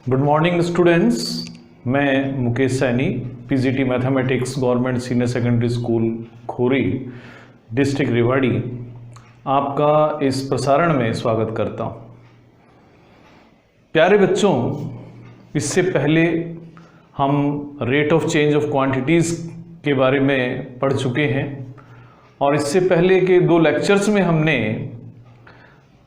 Good morning students, मैं Mukesh Saini, PGT mathematics government senior secondary school Khori, district Rewari, आपका इस प्रसारण में स्वागत करता हूँ। प्यारे बच्चों, इससे पहले हम rate of change of quantities के बारे में पढ़ चुके हैं और इससे पहले के 2 लेक्चर्स में हमने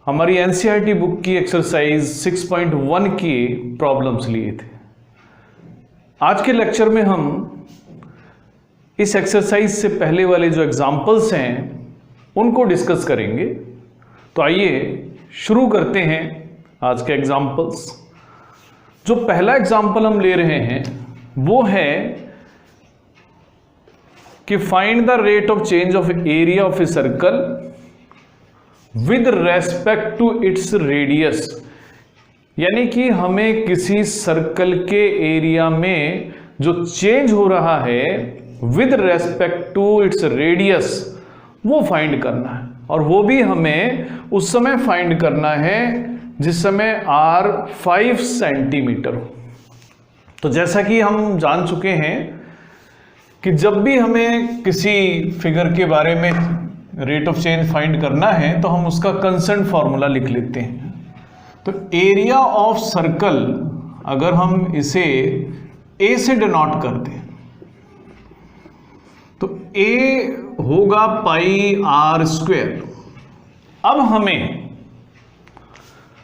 हमारी एनसीईआरटी बुक की एक्सरसाइज 6.1 की प्रॉब्लम्स लिए थे। आज के लेक्चर में हम इस एक्सरसाइज से पहले वाले जो एग्जाम्पल्स हैं उनको डिस्कस करेंगे। तो आइए शुरू करते हैं आज के एग्जाम्पल्स। जो पहला एग्जाम्पल हम ले रहे हैं वो है कि find the rate of change of area of a circle with respect to its radius. यानी कि हमें किसी सर्कल के एरिया में जो चेंज हो रहा है with respect to its radius वो फाइंड करना है, और वो भी हमें उस समय फाइंड करना है जिस समय r 5 सेंटीमीटर हो। तो जैसा कि हम जान चुके हैं कि जब भी हमें किसी फिगर के बारे में रेट ऑफ चेंज फाइंड करना है तो हम उसका कंसर्न फॉर्मूला लिख लेते हैं। तो एरिया ऑफ सर्कल अगर हम इसे a से डिनोट कर दें तो a होगा पाई r स्क्वायर। अब हमें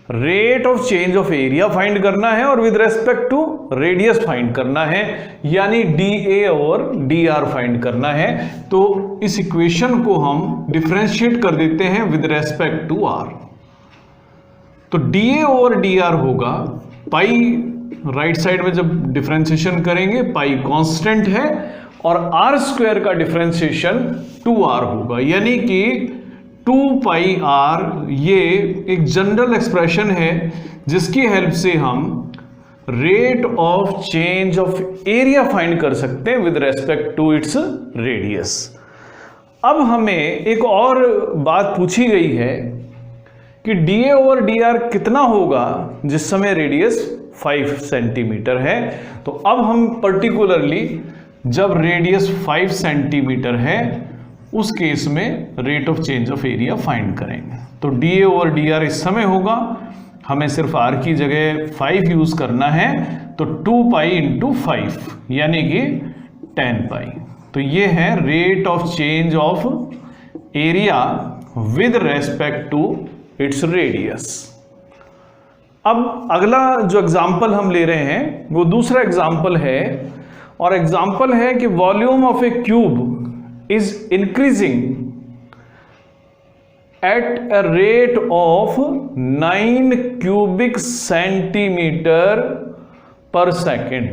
rate of change of area find करना है और with respect to radius find करना है, यानी dA और dr फाइंड करना है। तो इस इक्वेशन को हम डिफरेंशिएट कर देते हैं विद रेस्पेक्ट टू r। तो dA और dr होगा पाई, राइट साइड में जब डिफरेंशिएशन करेंगे पाई कांस्टेंट है और r स्क्वायर का डिफरेंशिएशन 2r होगा, यानी कि 2 पाई r। ये एक जनरल एक्सप्रेशन है जिसकी हेल्प से हम rate of change of area find कर सकते हैं with respect to its radius. अब हमें एक और बात पूछी गई है कि dA और dr कितना होगा जिस समय रेडियस 5 सेंटीमीटर है। तो अब हम पर्टिकुलरली जब रेडियस 5 सेंटीमीटर है उस केस में rate of change of area find करेंगे। तो dA और dr इस समय होगा, हमें सिर्फ r की जगह 5 यूज करना है, तो 2 पाई इंटू 5 यानी कि 10 पाई। तो ये है rate of change of area with respect to its radius. अब अगला जो एग्जाम्पल हम ले रहे हैं वो दूसरा एग्जाम्पल है, और एग्जाम्पल है कि volume of A cube is increasing at a rate of 9 cubic centimeter per second।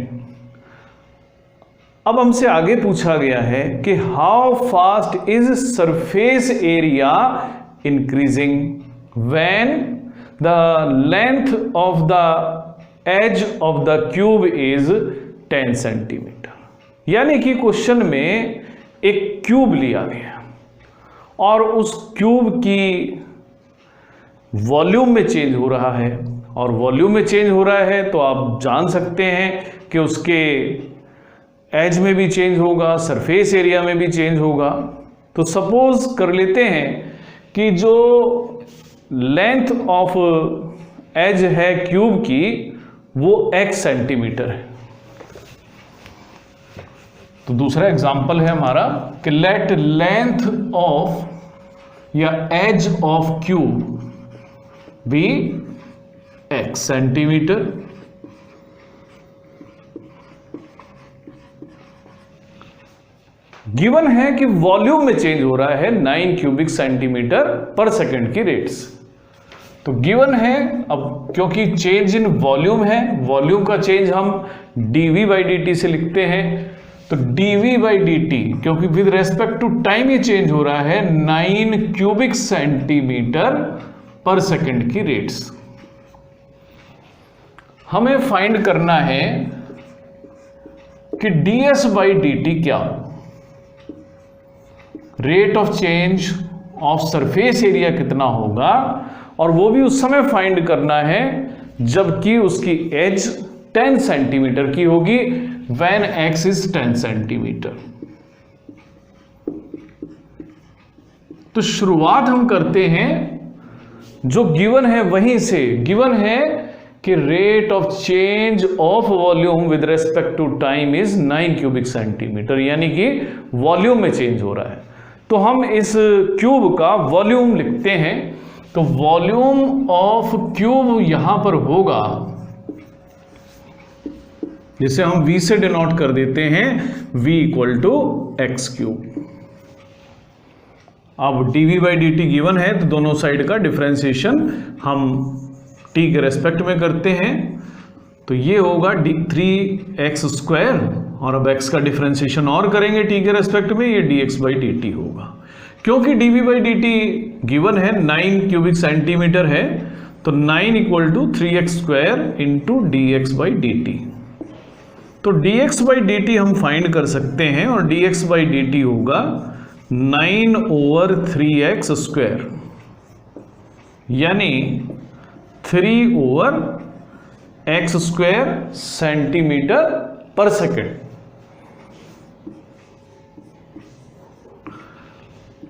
अब हमसे आगे पूछा गया है कि how fast is surface area increasing when the length of the edge of the cube is 10 centimetre. यानी कि question में एक क्यूब लिया गया और उस क्यूब की वॉल्यूम में चेंज हो रहा है, और वॉल्यूम में चेंज हो रहा है तो आप जान सकते हैं कि उसके एज में भी चेंज होगा, सरफेस एरिया में भी चेंज होगा। तो सपोज कर लेते हैं कि जो लेंथ ऑफ एज है क्यूब की वो x सेंटीमीटर है। तो दूसरा एग्जाम्पल है हमारा कि लेट लेंथ ऑफ या edge of cube be x centimetre. Given है कि वॉल्यूम में चेंज हो रहा है 9 क्यूबिक सेंटीमीटर पर सेकंड की रेट से। तो गिवन है, अब क्योंकि चेंज इन वॉल्यूम है, वॉल्यूम का चेंज हम dV/dt से लिखते हैं। तो dV/dt क्योंकि विद रेस्पेक्ट टू टाइम ये चेंज हो रहा है 9 क्यूबिक सेंटीमीटर पर सेकंड की रेट्स। हमें फाइंड करना है कि ds/dt क्या हो, rate of change of surface area कितना होगा, और वो भी उस समय फाइंड करना है जबकि उसकी एज 10 सेंटीमीटर की होगी व्हेन x इज 10 सेंटीमीटर। तो शुरुआत हम करते हैं, जो गिवन है वहीं से। गिवन है कि rate of change of volume with respect to time is 9 cubic centimetre, यानी कि वॉल्यूम में चेंज हो रहा है। तो हम इस क्यूब का वॉल्यूम लिखते हैं। तो वॉल्यूम ऑफ क्यूब यहां पर होगा, जिसे हम v से डिनोट कर देते हैं, v equal to x cube. अब dv/dt गिवन है, तो दोनों साइड का डिफरेंशिएशन हम t के रेस्पेक्ट में करते हैं। तो ये होगा 3x², और अब x का डिफरेंशिएशन और करेंगे t के रेस्पेक्ट में, ये dx/dt होगा। क्योंकि dv/dt गिवन है 9 क्यूबिक सेंटीमीटर है, तो 9 equal to 3x² into dx/dt। तो dx/dt हम फाइंड कर सकते हैं, और dx/dt होगा 9/3x², यानी 3/x² सेंटीमीटर पर सेकेंड।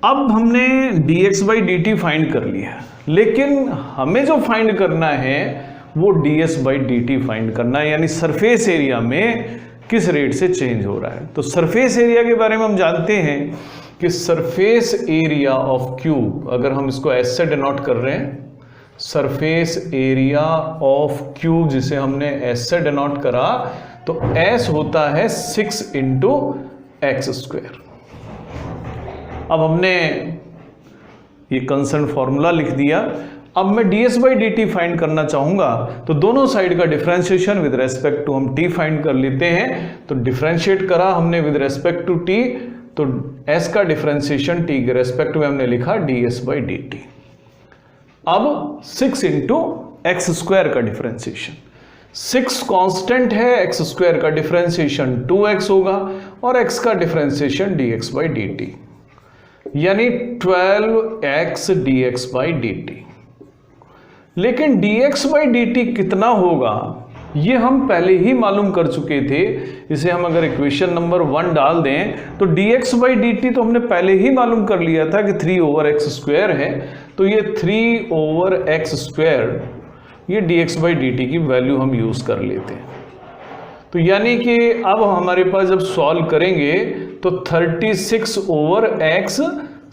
अब हमने dx/dt फाइंड कर लिया, लेकिन हमें जो फाइंड करना है वो ds/dt फाइंड करना है, यानी सरफेस एरिया में किस रेट से चेंज हो रहा है। तो सरफेस एरिया के बारे में हम जानते हैं कि सरफेस एरिया ऑफ क्यूब, अगर हम इसको s से डिनोट कर रहे हैं, सरफेस एरिया ऑफ क्यूब जिसे हमने s से डिनोट करा, तो s होता है 6 इंटू x²। अब हमने ये कंसर्न फॉर्मूला लिख दिया। अब मैं ds/dt फाइंड करना चाहूंगा, तो दोनों साइड का डिफरेंशिएशन विद रेस्पेक्ट टू हम t फाइंड कर लेते हैं। तो डिफरेंशिएट करा हमने विद रेस्पेक्ट टू t, तो s का डिफरेंशिएशन t के रेस्पेक्ट में हमने लिखा ds/dt। अब 6 इंटू x² का डिफरेंशिएशन, 6 कांस्टेंट है, x² का डिफरेंशिएशन 2x होगा, और x का डिफरेंशिएशन dx/dt, यानी 12x dx/dt। लेकिन dx/dt कितना होगा ये हम पहले ही मालूम कर चुके थे। इसे हम अगर इक्वेशन नंबर 1 डाल दें, तो dx/dt तो हमने पहले ही मालूम कर लिया था कि 3/x² है, तो ये 3/x², ये dx/dt की वैल्यू हम यूज कर लेते हैं। तो यानी कि अब हमारे पास जब सॉल्व करेंगे तो 36/x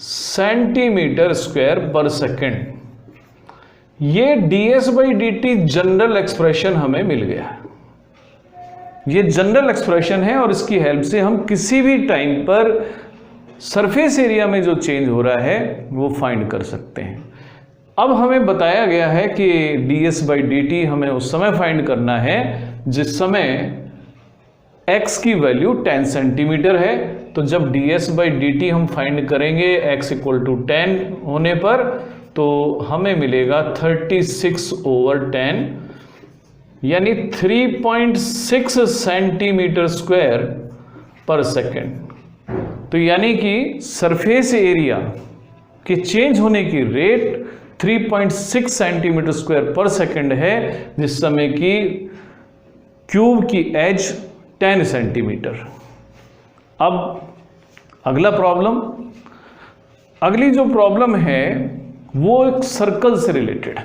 सेंटीमीटर² पर सेकेंड, ये ds/dt जनरल एक्सप्रेशन हमें मिल गया है। ये जनरल एक्सप्रेशन है, और इसकी हेल्प से हम किसी भी टाइम पर सरफेस एरिया में जो चेंज हो रहा है वो फाइंड कर सकते हैं। अब हमें बताया गया है कि ds/dt हमें उस समय फाइंड करना है जिस समय x की वैल्यू 10 सेंटीमीटर है। तो जब ds/dt हम फाइंड करेंगे x इक्वल टू 10 होने पर, तो हमें मिलेगा 36/10, यानी 3.6 सेंटीमीटर² पर सेकेंड। तो यानी कि सरफेस एरिया के चेंज होने की रेट 3.6 सेंटीमीटर² पर सेकेंड है, जिस समय की क्यूब की एज 10 सेंटीमीटर। अब अगली जो प्रॉब्लम है वो एक सर्कल से रिलेटेड है।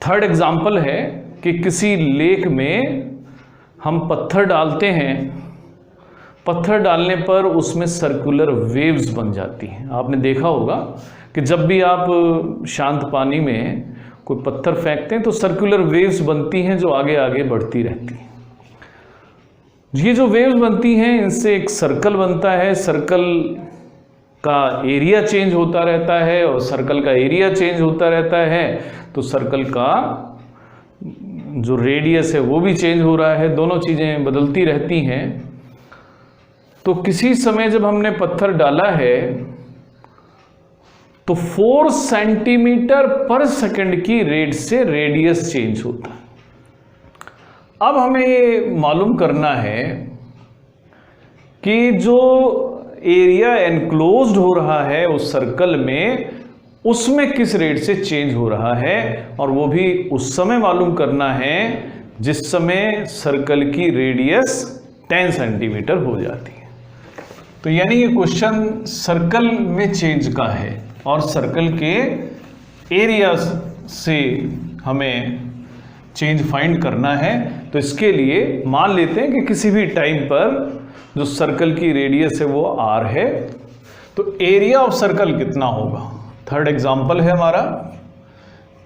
थर्ड एग्जाम्पल है कि किसी लेक में हम पत्थर डालते हैं, पत्थर डालने पर उसमें सर्कुलर वेव्स बन जाती हैं। आपने देखा होगा कि जब भी आप शांत पानी में कोई पत्थर फेंकते हैं तो सर्कुलर वेव्स बनती हैं जो आगे आगे बढ़ती रहती हैं। ये जो वेव्स बनती हैं इनसे एक सर्कल बनता है, सर्कल का एरिया चेंज होता रहता है, और सर्कल का एरिया चेंज होता रहता है तो सर्कल का जो रेडियस है वो भी चेंज हो रहा है, दोनों चीज़ें बदलती रहती हैं। तो किसी समय जब हमने पत्थर डाला है तो 4 सेंटीमीटर पर सेकंड की रेट से रेडियस चेंज होता है। अब हमें ये मालूम करना है कि जो एरिया एनक्लोज्ड हो रहा है उस सर्कल में, उसमें किस रेट से चेंज हो रहा है, और वो भी उस समय मालूम करना है जिस समय सर्कल की रेडियस 10 सेंटीमीटर हो जाती है। तो यानी ये क्वेश्चन सर्कल में चेंज का है और सर्कल के एरिया से हमें चेंज फाइंड करना है। तो इसके लिए मान लेते हैं कि किसी भी टाइम पर जो सर्कल की रेडियस है वो r है, तो एरिया ऑफ सर्कल कितना होगा। थर्ड एग्जांपल है हमारा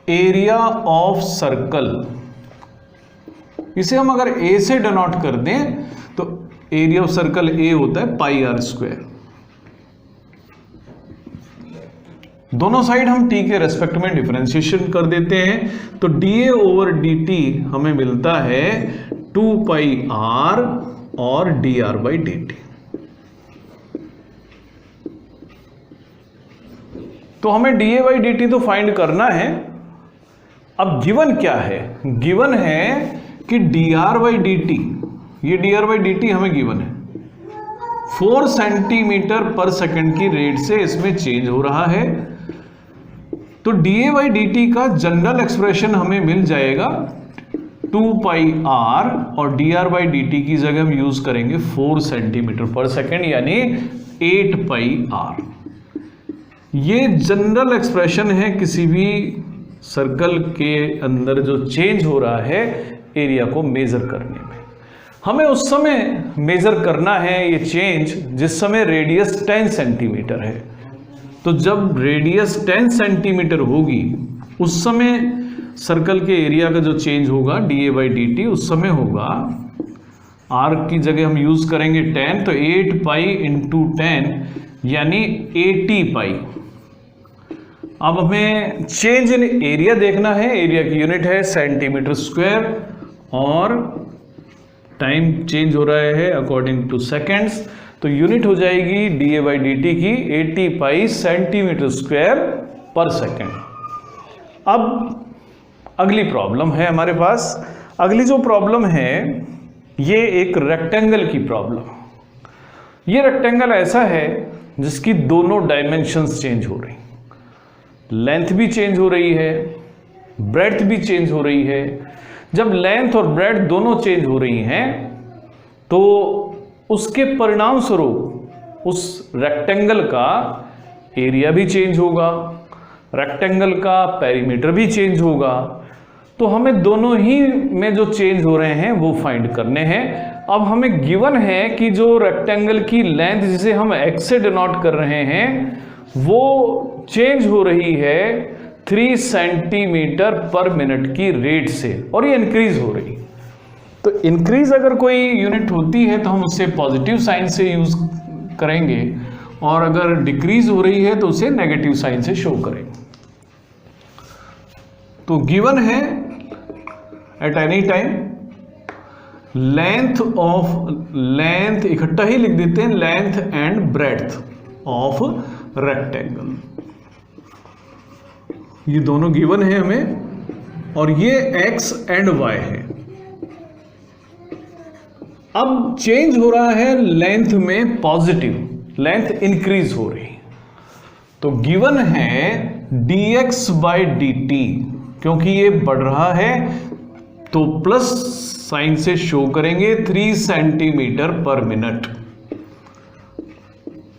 एरिया ऑफ सर्कल, इसे हम अगर a से डिनोट कर दें तो एरिया ऑफ सर्कल a होता है पाई r स्क्वायर। दोनों साइड हम t के रेस्पेक्ट में डिफरेंशिएशन कर देते हैं, तो dA ओवर dt हमें मिलता है 2 पाई r और dr बाई dt। तो हमें dA बाई dt तो फाइंड करना है। अब गिवन क्या है, गिवन है कि dr बाई dt, ये dr बाई dt हमें गिवन है 4 सेंटीमीटर पर सेकंड की रेट से इसमें चेंज हो रहा है। तो dA बाई dt का जनरल एक्सप्रेशन हमें मिल जाएगा 2 पाई r और dr बाई dt की जगह हम यूज करेंगे 4 सेंटीमीटर पर सेकंड यानी 8 पाई r। ये जनरल एक्सप्रेशन है किसी भी सर्कल के अंदर जो चेंज हो रहा है एरिया को मेजर करने में। हमें उस समय मेजर करना है ये चेंज जिस समय रेडियस 10 सेंटीमीटर है। तो जब रेडियस 10 सेंटीमीटर होगी उस समय सर्कल के एरिया का जो चेंज होगा dA बाई dt उस समय होगा r की जगह हम यूज करेंगे 10, तो 8 पाई इंटू 10 यानी 80 पाई। अब हमें चेंज इन एरिया देखना है, एरिया की यूनिट है सेंटीमीटर स्क्वायर और टाइम चेंज हो रहा है अकॉर्डिंग टू सेकेंड्स, तो यूनिट हो जाएगी dA बाई dt की 80 पाई सेंटीमीटर स्क्वायर पर सेकेंड। अब अगली प्रॉब्लम है हमारे पास। अगली जो प्रॉब्लम है ये एक रेक्टेंगल की प्रॉब्लम। ये रेक्टेंगल ऐसा है जिसकी दोनों डायमेंशंस चेंज हो रही, लेंथ भी चेंज हो रही है, ब्रेड्थ भी चेंज हो रही है। जब लेंथ और ब्रेड्थ दोनों चेंज हो रही हैं तो उसके परिणाम स्वरूप उस रेक्टेंगल का एरिया भी चेंज होगा, रेक्टेंगल का पेरीमीटर भी चेंज होगा। तो हमें दोनों ही में जो चेंज हो रहे हैं वो फाइंड करने हैं। अब हमें गिवन है कि जो रेक्टेंगल की लेंथ जिसे हम x से डिनोट कर रहे हैं वो चेंज हो रही है 3 सेंटीमीटर पर मिनट की रेट से और ये इंक्रीज हो रही। तो इंक्रीज अगर कोई यूनिट होती है तो हम उसे पॉजिटिव साइन से यूज करेंगे और अगर डिक्रीज हो रही है तो उसे नेगेटिव साइन से शो करेंगे। तो गिवन है एट एनी टाइम लेंथ इकट्ठा ही लिख देते हैं, length and breadth of rectangle, ये दोनों गिवन है हमें और ये x एंड y है। अब चेंज हो रहा है लेंथ में पॉजिटिव, लेंथ इंक्रीज हो रही, तो गिवन है dx बाई dt, क्योंकि ये बढ़ रहा है तो प्लस साइन से शो करेंगे 3 सेंटीमीटर पर मिनट।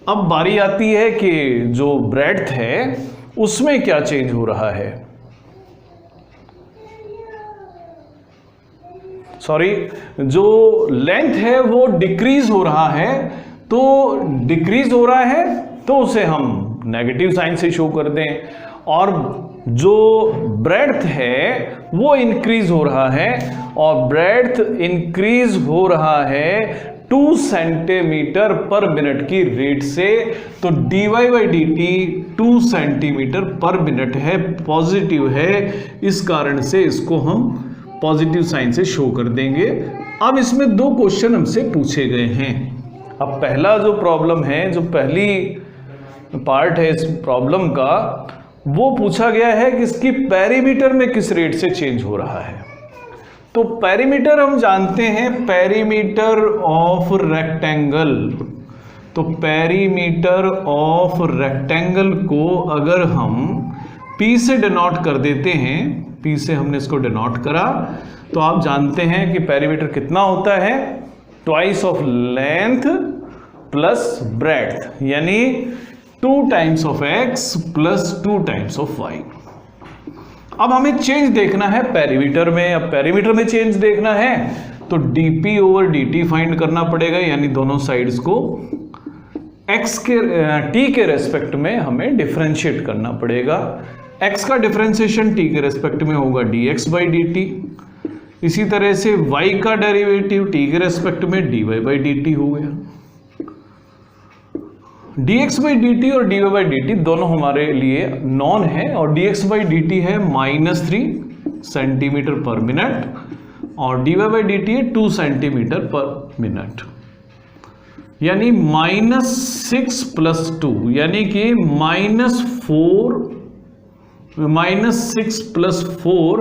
अब बारी आती है कि जो ब्रेड्थ है उसमें क्या चेंज हो रहा है। सॉरी, जो लेंथ है वो डिक्रीज हो रहा है, तो डिक्रीज हो रहा है तो उसे हम नेगेटिव साइन से शो कर दें, और जो ब्रेड्थ है वो इंक्रीज हो रहा है और ब्रेड्थ इंक्रीज हो रहा है 2 सेंटीमीटर पर मिनट की रेट से। तो dy by dt 2 centimetre per minute है, पॉजिटिव है, इस कारण से इसको हम पॉजिटिव साइन से शो कर देंगे। अब इसमें दो क्वेश्चन हमसे पूछे गए हैं। अब पहला जो प्रॉब्लम है, जो पहली पार्ट है इस प्रॉब्लम का, वो पूछा गया है कि इसकी पेरीमीटर में किस रेट से चेंज हो रहा है। तो पेरीमीटर हम जानते हैं, पेरीमीटर ऑफ रेक्टेंगल। तो पेरीमीटर ऑफ रेक्टेंगल को अगर हम P से डिनोट कर देते हैं, P से हमने इसको डिनोट करा, तो आप जानते हैं कि पेरीमीटर कितना होता है, twice of length plus breadth, यानी 2 times of x plus 2 times of y। अब हमें चेंज देखना है पेरीमीटर में। अब पेरीमीटर में चेंज देखना है तो dp ओवर dt फाइंड करना पड़ेगा, यानी दोनों साइड्स को x के t के रेस्पेक्ट में हमें डिफरेंशिएट करना पड़ेगा। x का डिफरेंशिएशन t के रेस्पेक्ट में होगा dx बाई dt, इसी तरह से y का डेरिवेटिव t के रेस्पेक्ट में dy बाई dt हो गया। dx बाई dt और dy बाई dt दोनों हमारे लिए नॉन है, और dx बाई dt है -3 सेंटीमीटर पर मिनट और dy बाई dt है 2 सेंटीमीटर पर मिनट, यानी -6 प्लस 2, यानी कि -6 प्लस 4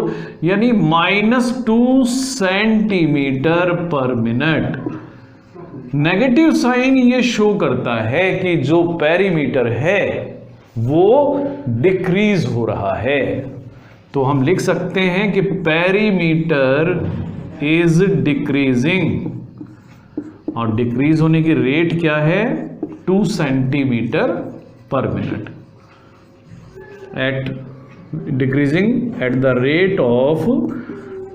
यानी -2 centimetre per minute. Negative sign ये शो करता है कि जो पेरीमीटर है वो डिक्रीज हो रहा है। तो हम लिख सकते हैं कि पेरीमीटर इज डिक्रीजिंग, और डिक्रीज होने की रेट क्या है, 2 centimetre per minute, decreasing at the rate of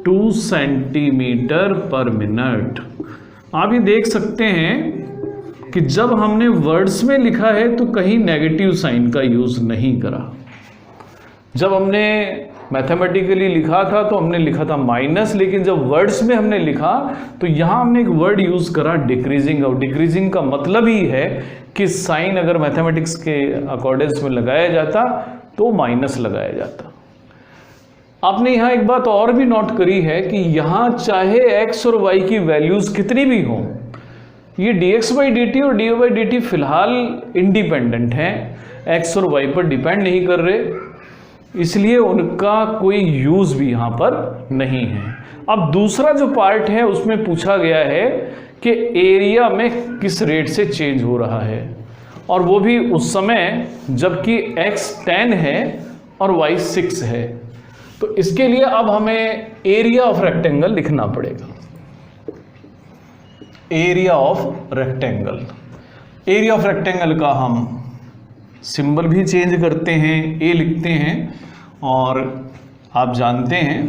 2 centimetre per minute. आप ये देख सकते हैं कि जब हमने वर्ड्स में लिखा है तो कहीं नेगेटिव साइन का यूज नहीं करा। जब हमने मैथमेटिकली लिखा था तो हमने लिखा था माइनस, लेकिन जब वर्ड्स में हमने लिखा तो यहां हमने एक वर्ड यूज करा डिक्रीजिंग। और डिक्रीजिंग का मतलब ही है कि साइन अगर मैथमेटिक्स के अकॉर्डेंस में लगाया जाता तो माइनस लगाया जाता। आपने यहां एक बात और भी नोट करी है कि यहां चाहे x और y की वैल्यूज कितनी भी हों, ये dx बाई dt और dy बाई dt फिलहाल इंडिपेंडेंट हैं, x और y पर डिपेंड नहीं कर रहे, इसलिए उनका कोई यूज भी यहां पर नहीं है। अब दूसरा जो पार्ट है उसमें पूछा गया है कि एरिया में किस रेट से चेंज हो रहा है, और वो भी उस समय जबकि x 10 है और y 6 है। तो इसके लिए अब हमें एरिया ऑफ रेक्टेंगल लिखना पड़ेगा। Area of rectangle, area of rectangle का हम सिंबल भी चेंज करते हैं, ए लिखते हैं, और आप जानते हैं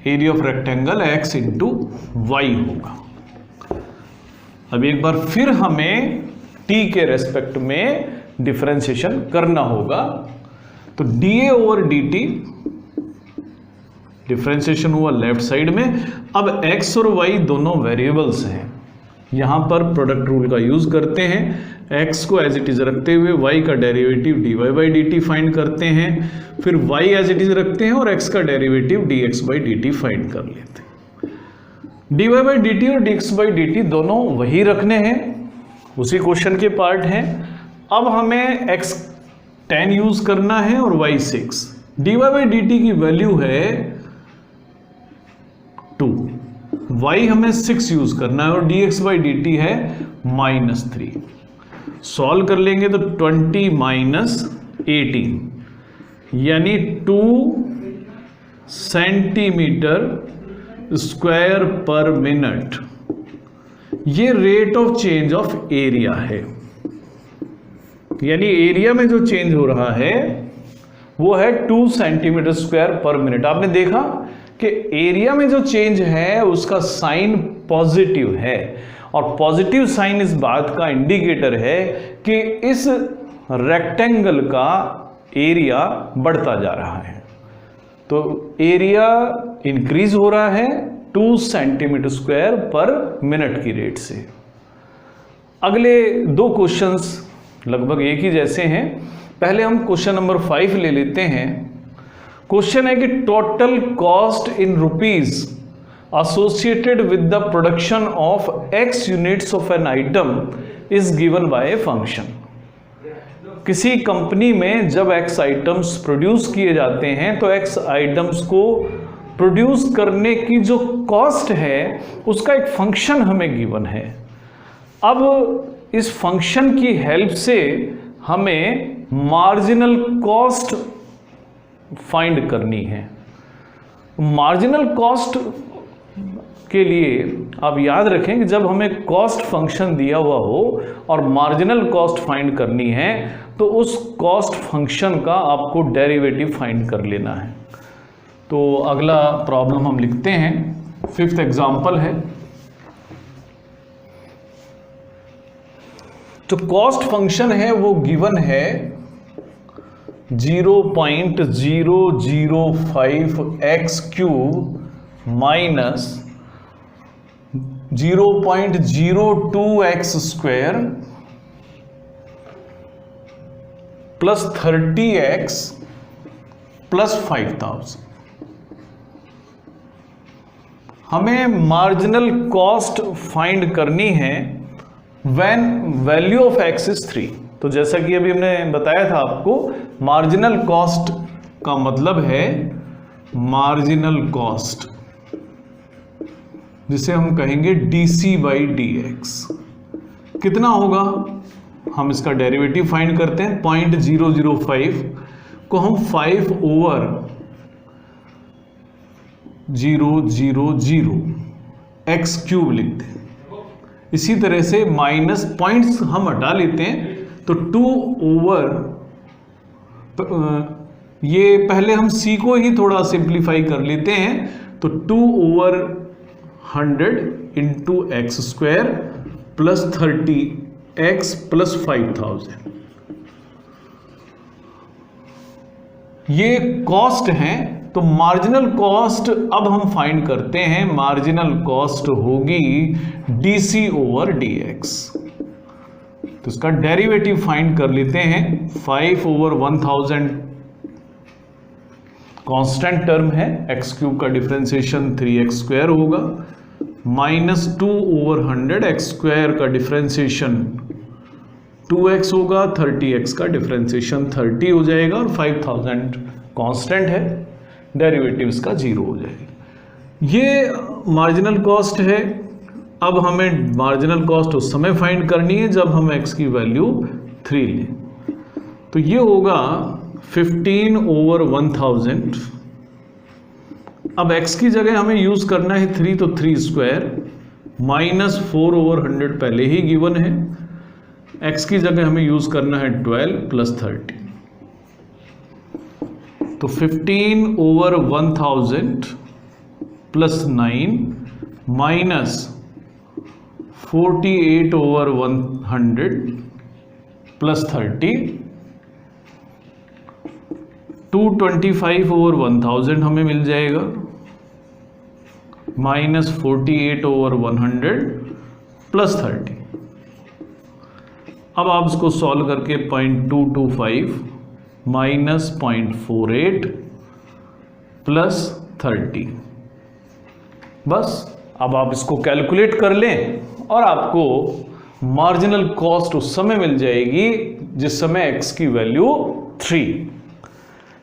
area of rectangle x into y होगा। अब एक बार फिर हमें t के रेस्पेक्ट में डिफरेंशिएशन करना होगा। तो dA ओवर dt डिफरेंशिएशन हुआ लेफ्ट साइड में। अब x और y दोनों वेरिएबल्स हैं, यहां पर प्रोडक्ट रूल का यूज करते हैं। x को एज इट इज रखते हुए y का derivative dy by dt find करते हैं, फिर y एज इट इज रखते हैं और x का derivative dx by dt find कर लेते हैं। dy बाई dt और dx बाई dt दोनों वही रखने हैं, उसी क्वेश्चन के पार्ट हैं। अब हमें x 10 यूज करना है और y 6। dy बाई dt की वैल्यू है 2, y हमें 6 यूज करना है और dx बाई dt है -3। सॉल्व कर लेंगे तो 20 माइनस 18 यानी 2 सेंटीमीटर स्क्वायर पर मिनट, ये rate of change of area है। यानी एरिया में जो चेंज हो रहा है वो है 2 सेंटीमीटर स्क्वायर पर मिनट। आपने देखा कि एरिया में जो चेंज है उसका साइन पॉजिटिव है, और पॉजिटिव साइन इस बात का इंडिकेटर है कि इस रेक्टेंगल का एरिया बढ़ता जा रहा है। तो एरिया इंक्रीज हो रहा है 2 सेंटीमीटर स्क्वायर पर मिनट की रेट से। अगले 2 क्वेश्चंस लगभग एक ही जैसे हैं। पहले हम क्वेश्चन नंबर 5 ले लेते हैं। क्वेश्चन है कि total cost in rupees associated with the production of x units of an item is given by a function। किसी कंपनी में जब x आइटम्स प्रोड्यूस किए जाते हैं तो x आइटम्स को प्रोड्यूस करने की जो कॉस्ट है उसका एक फंक्शन हमें गिवन है। अब इस फंक्शन की हेल्प से हमें मार्जिनल कॉस्ट फाइंड करनी है। मार्जिनल कॉस्ट के लिए आप याद रखें कि जब हमें कॉस्ट फंक्शन दिया हुआ हो और मार्जिनल कॉस्ट फाइंड करनी है तो उस कॉस्ट फंक्शन का आपको डेरिवेटिव फाइंड कर लेना है। तो अगला प्रॉब्लम हम लिखते हैं, 5th एग्जाम्पल है। तो कॉस्ट फंक्शन है वो गिवन है 0.005x cube minus 0.02x square plus 30x plus 5000। हमें मार्जिनल कॉस्ट फाइंड करनी है when value of x is 3। तो जैसा कि अभी हमने बताया था आपको, मार्जिनल कॉस्ट का मतलब है मार्जिनल कॉस्ट, जिसे हम कहेंगे dc/dx। कितना होगा, हम इसका डेरिवेटिव फाइंड करते हैं। 0.005 को हम 5/000 x क्यूब लिखते हैं। इसी तरह से माइनस पॉइंट्स हम हटा लेते हैं तो 2/, ये पहले हम c को ही थोड़ा सिंप्लीफाई कर लेते हैं, तो 2/100 into x square plus 30x plus 5000। ये कॉस्ट है। तो मार्जिनल कॉस्ट अब हम फाइंड करते हैं। मार्जिनल कॉस्ट होगी dc/dx। तो इसका डेरिवेटिव फाइंड कर लेते हैं। 5/1000 कांस्टेंट टर्म है, x क्यूब का डिफरेंशिएशन 3x स्क्वायर होगा, माइनस 2/100 x स्क्वायर का डिफरेंशिएशन 2x होगा, 30x का डिफरेंशिएशन 30 हो जाएगा और 5000 कांस्टेंट है, डेरिवेटिव इसका 0 हो जाएगा। ये मार्जिनल कॉस्ट है। अब हमें मार्जिनल कॉस्ट उस समय फाइंड करनी है जब हम x की वैल्यू 3 लें। तो ये होगा 15/1000। अब x की जगह हमें यूज करना है 3, तो 3 स्क्वायर माइनस 4/100 पहले ही गिवन है। x की जगह हमें यूज करना है 12 प्लस 30। तो 15/1000 प्लस 9 माइनस 48/100 प्लस 30, 225/1000 हमें मिल जाएगा, माइनस 48/100 प्लस 30। अब आप इसको सॉल्व करके 0.225 माइनस 0.48 प्लस 30, बस अब आप इसको कैलकुलेट कर लें और आपको मार्जिनल कॉस्ट उस समय मिल जाएगी जिस समय x की वैल्यू 3।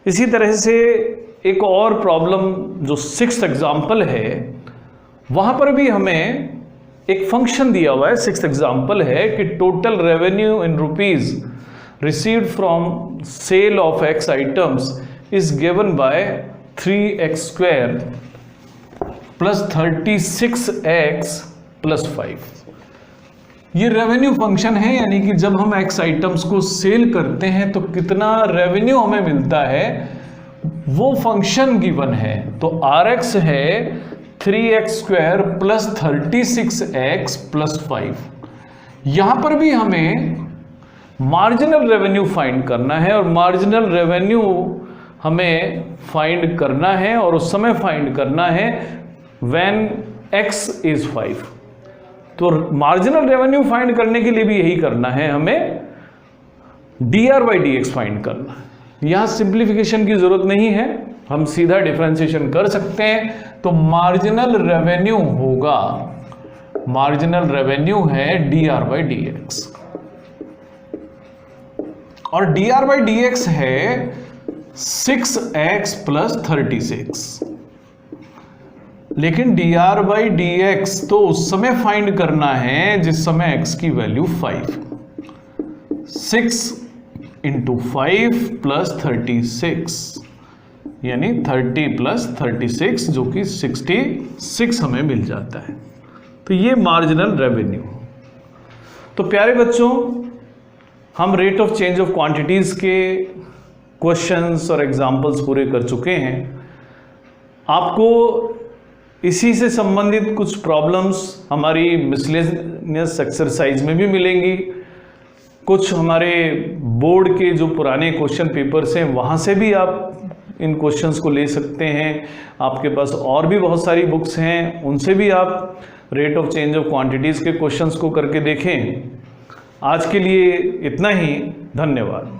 इसी तरह से एक और प्रॉब्लम जो 6th एग्जाम्पल है, वहां पर भी हमें एक फंक्शन दिया हुआ है। 6th एग्जाम्पल है कि total revenue in rupees received from sale of x items is given by 3x square plus 36x plus 5। ये रेवेन्यू फंक्शन है, यानी कि जब हम x आइटम्स को सेल करते हैं तो कितना रेवेन्यू हमें मिलता है वो फंक्शन गिवन है। तो Rx है 3x square plus 36x plus 5। यहां पर भी हमें मार्जिनल रेवेन्यू फाइंड करना है और मार्जिनल रेवेन्यू हमें फाइंड करना है और उस समय फाइंड करना है when x is 5। तो मार्जिनल रेवेन्यू फाइंड करने के लिए भी यही करना है, हमें dr/dx फाइंड करना है। यहां सिंप्लीफिकेशन की जरूरत नहीं है, हम सीधा डिफरेंशिएशन कर सकते हैं। तो मार्जिनल रेवेन्यू होगा, मार्जिनल रेवेन्यू है dr/dx और dr/dx है 6x प्लस 36। लेकिन dr/dx तो उस समय फाइंड करना है जिस समय x की वैल्यू 5। 6 इंटू 5 प्लस 36 यानी 30 प्लस 36 जो कि 66 हमें मिल जाता है। तो ये मार्जिनल रेवेन्यू। तो प्यारे बच्चों, हम rate of change of quantities के क्वेश्चंस और एग्जांपल्स पूरे कर चुके हैं। आपको इसी से संबंधित कुछ प्रॉब्लम्स हमारी मिसलेनियस एक्सरसाइज में भी मिलेंगी, कुछ हमारे बोर्ड के जो पुराने क्वेश्चन पेपर्स हैं वहाँ से भी आप इन क्वेश्चंस को ले सकते हैं। आपके पास और भी बहुत सारी बुक्स हैं, उनसे भी आप rate of change of quantities के क्वेश्चंस को करके देखें। आज के लिए इतना ही, धन्यवाद।